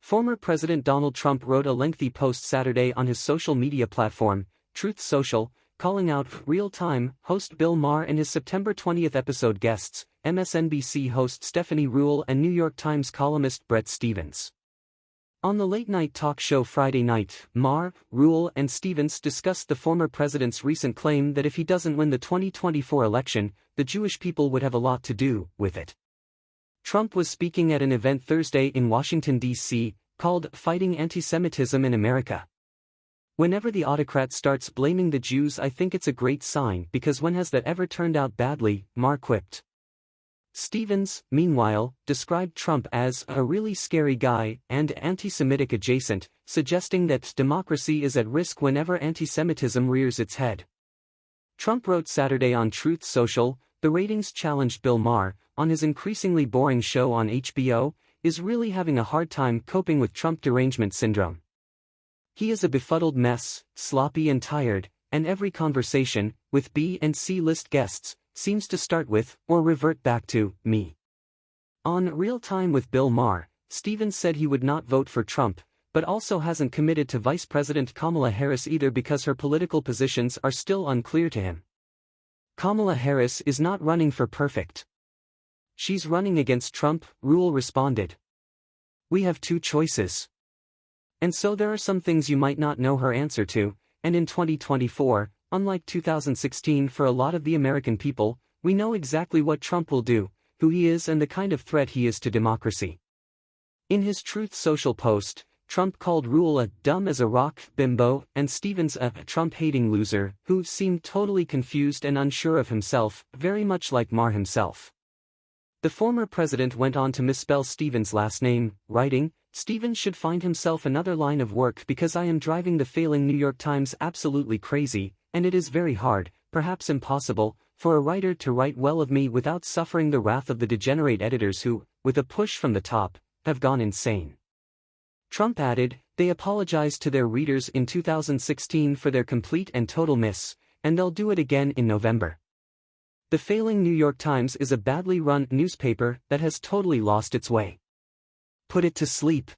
Former President Donald Trump wrote a lengthy post Saturday on his social media platform, Truth Social, calling out real-time host Bill Maher and his September 20th episode guests, MSNBC host Stephanie Ruhle and New York Times columnist Bret Stephens. On the late-night talk show Friday night, Maher, Ruhle and Stephens discussed the former president's recent claim that if he doesn't win the 2024 election, the Jewish people would have a lot to do with it. Trump was speaking at an event Thursday in Washington, D.C., called Fighting Anti-Semitism in America. Whenever the autocrat starts blaming the Jews, I think it's a great sign because when has that ever turned out badly, Maher quipped. Stephens, meanwhile, described Trump as a really scary guy and anti-Semitic adjacent, suggesting that democracy is at risk whenever anti-Semitism rears its head. Trump wrote Saturday on Truth Social, the ratings challenged Bill Maher, on his increasingly boring show on HBO, is really having a hard time coping with Trump derangement syndrome. He is a befuddled mess, sloppy and tired, and every conversation, with B and C list guests, seems to start with, or revert back to, me. On Real Time with Bill Maher, Stephens said he would not vote for Trump, but also hasn't committed to Vice President Kamala Harris either because her political positions are still unclear to him. Kamala Harris is not running for perfect. She's running against Trump, Ruhle responded. We have two choices. And so there are some things you might not know her answer to, and in 2024, unlike 2016 for a lot of the American people, we know exactly what Trump will do, who he is and the kind of threat he is to democracy. In his Truth Social post, Trump called Ruhle a dumb as a rock bimbo and Stephens a Trump-hating loser who seemed totally confused and unsure of himself, very much like Maher himself. The former president went on to misspell Stephens' last name, writing, Stephens should find himself another line of work because I am driving the failing New York Times absolutely crazy, and it is very hard, perhaps impossible, for a writer to write well of me without suffering the wrath of the degenerate editors who, with a push from the top, have gone insane. Trump added, they apologized to their readers in 2016 for their complete and total miss, and they'll do it again in November. The failing New York Times is a badly run newspaper that has totally lost its way. Put it to sleep.